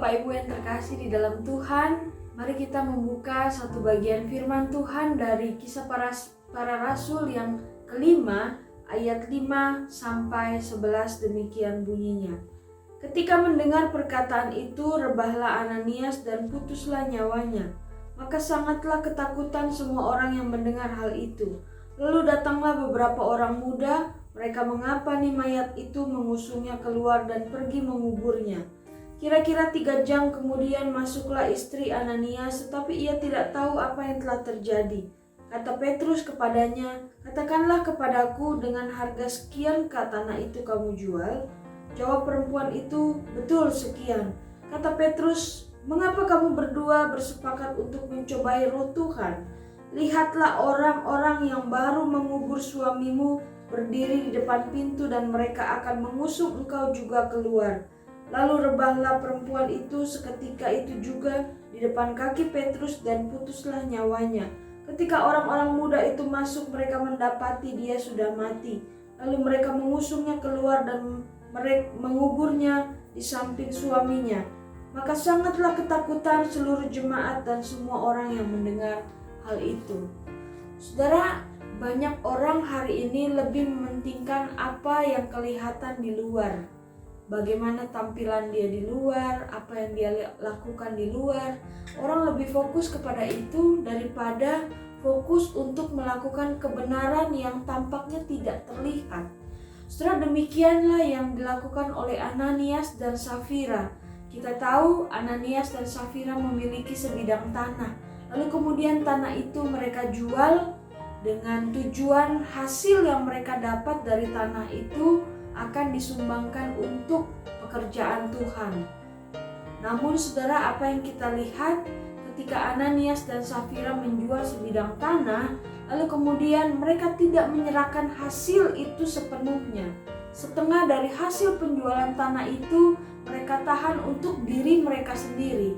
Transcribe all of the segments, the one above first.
Bapak Ibu yang terkasih di dalam Tuhan, mari kita membuka satu bagian firman Tuhan dari Kisah Para Rasul yang kelima, ayat 5 sampai 11, demikian bunyinya. Ketika mendengar perkataan itu, rebahlah Ananias dan putuslah nyawanya. Maka sangatlah ketakutan semua orang yang mendengar hal itu. Lalu datanglah beberapa orang muda, mereka mengapani mayat itu, mengusungnya keluar dan pergi menguburnya. Kira-kira 3 jam kemudian masuklah istri Ananias, tetapi ia tidak tahu apa yang telah terjadi. Kata Petrus kepadanya, "Katakanlah kepadaku, dengan harga sekian tanah itu kamu jual?" Jawab perempuan itu, "Betul sekian." Kata Petrus, "Mengapa kamu berdua bersepakat untuk mencobai roh Tuhan? Lihatlah orang-orang yang baru mengubur suamimu berdiri di depan pintu dan mereka akan mengusung engkau juga keluar." Lalu rebahlah perempuan itu seketika itu juga di depan kaki Petrus dan putuslah nyawanya. Ketika orang-orang muda itu masuk, mereka mendapati dia sudah mati. Lalu mereka mengusungnya keluar dan mereka menguburnya di samping suaminya. Maka sangatlah ketakutan seluruh jemaat dan semua orang yang mendengar hal itu. Saudara, banyak orang hari ini lebih mementingkan apa yang kelihatan di luar. Bagaimana tampilan dia di luar, apa yang dia lakukan di luar. Orang lebih fokus kepada itu daripada fokus untuk melakukan kebenaran yang tampaknya tidak terlihat. Setelah demikianlah yang dilakukan oleh Ananias dan Safira. Kita tahu Ananias dan Safira memiliki sebidang tanah. Lalu kemudian tanah itu mereka jual dengan tujuan hasil yang mereka dapat dari tanah itu akan disumbangkan untuk pekerjaan Tuhan. Namun saudara, apa yang kita lihat ketika Ananias dan Safira menjual sebidang tanah, lalu kemudian mereka tidak menyerahkan hasil itu sepenuhnya. Setengah dari hasil penjualan tanah itu mereka tahan untuk diri mereka sendiri.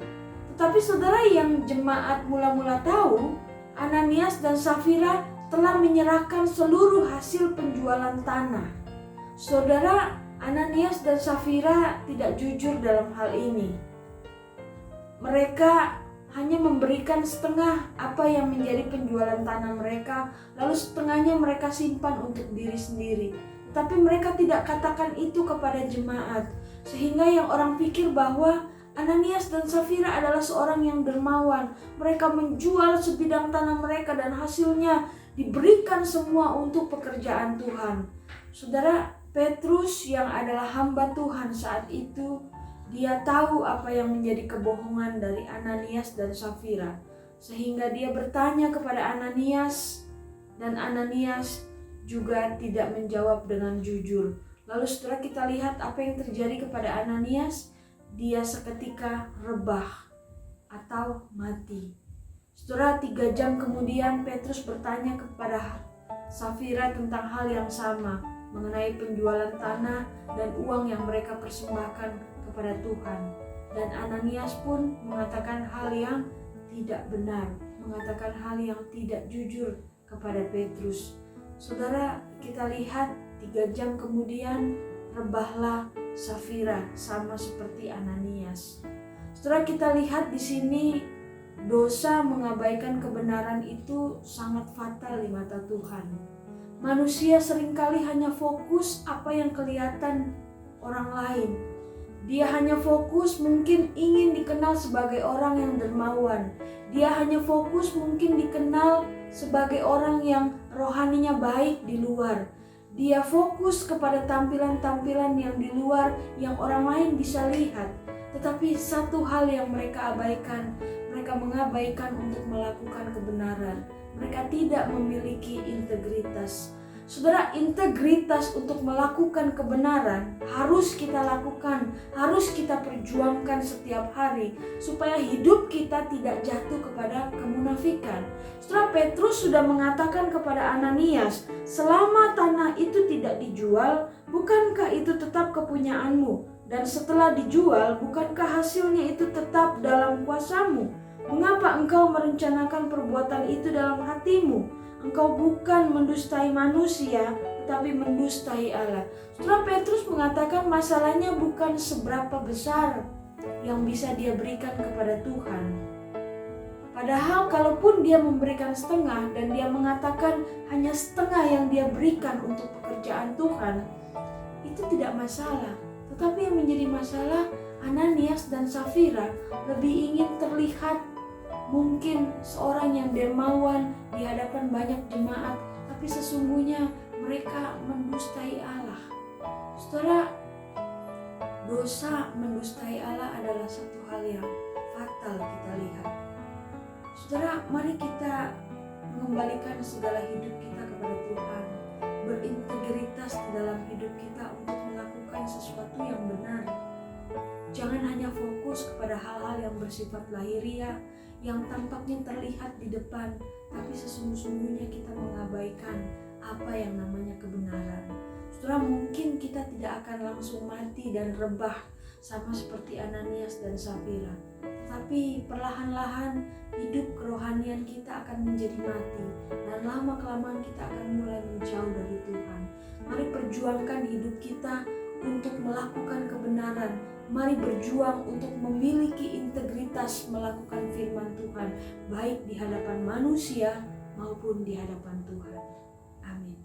Tetapi saudara, yang jemaat mula-mula tahu, Ananias dan Safira telah menyerahkan seluruh hasil penjualan tanah. Saudara, Ananias dan Safira tidak jujur dalam hal ini. Mereka hanya memberikan setengah apa yang menjadi penjualan tanah mereka, lalu setengahnya mereka simpan untuk diri sendiri. Tetapi mereka tidak katakan itu kepada jemaat, sehingga yang orang pikir bahwa Ananias dan Safira adalah seorang yang dermawan. Mereka menjual sebidang tanah mereka dan hasilnya diberikan semua untuk pekerjaan Tuhan. Saudara, Petrus yang adalah hamba Tuhan saat itu, dia tahu apa yang menjadi kebohongan dari Ananias dan Safira. Sehingga dia bertanya kepada Ananias, dan Ananias juga tidak menjawab dengan jujur. Lalu setelah kita lihat apa yang terjadi kepada Ananias, dia seketika rebah atau mati. Setelah 3 jam kemudian Petrus bertanya kepada Safira tentang hal yang sama, mengenai penjualan tanah dan uang yang mereka persembahkan kepada Tuhan. Dan Ananias pun mengatakan hal yang tidak benar, mengatakan hal yang tidak jujur kepada Petrus. Saudara, kita lihat 3 jam kemudian rebahlah Safira sama seperti Ananias. Setelah kita lihat di sini, dosa mengabaikan kebenaran itu sangat fatal di mata Tuhan. Manusia seringkali hanya fokus apa yang kelihatan orang lain. Dia hanya fokus mungkin ingin dikenal sebagai orang yang dermawan. Dia hanya fokus mungkin dikenal sebagai orang yang rohaninya baik di luar. Dia fokus kepada tampilan-tampilan yang di luar yang orang lain bisa lihat. Tetapi satu hal yang mereka abaikan, mereka mengabaikan untuk melakukan kebenaran. Mereka tidak memiliki integritas. Saudara, integritas untuk melakukan kebenaran harus kita lakukan, harus kita perjuangkan setiap hari supaya hidup kita tidak jatuh kepada kemunafikan. Setelah Petrus sudah mengatakan kepada Ananias, selama tanah itu tidak dijual, bukankah itu tetap kepunyaanmu? Dan setelah dijual, bukankah hasilnya itu tetap dalam kuasamu? Mengapa engkau merencanakan perbuatan itu dalam hatimu? Engkau bukan mendustai manusia, tetapi mendustai Allah. Setelah Petrus mengatakan masalahnya bukan seberapa besar yang bisa dia berikan kepada Tuhan. Padahal kalaupun dia memberikan setengah dan dia mengatakan hanya setengah yang dia berikan untuk pekerjaan Tuhan, itu tidak masalah. Tetapi yang menjadi masalah, Ananias dan Safira lebih ingin terlihat mungkin seorang yang dermawan di hadapan banyak jemaat, tapi sesungguhnya mereka mendustai Allah. Saudara, dosa mendustai Allah adalah satu hal yang fatal kita lihat. Saudara, mari kita mengembalikan segala hidup kita kepada Tuhan, berintegritas di dalam hidup kita untuk melakukan sesuatu yang benar. Jangan hanya fokus kepada hal-hal yang bersifat lahiriah, yang tampaknya terlihat di depan, tapi sesungguhnya kita mengabaikan apa yang namanya kebenaran. Saudara, mungkin kita tidak akan langsung mati dan rebah sama seperti Ananias dan Safira, tetapi perlahan-lahan hidup kerohanian kita akan menjadi mati, dan lama-kelamaan kita akan mulai menjauh dari Tuhan. Mari perjuangkan hidup kita untuk melakukan kebenaran. Mari berjuang untuk memiliki integritas melakukan firman Tuhan, baik di hadapan manusia maupun di hadapan Tuhan. Amin.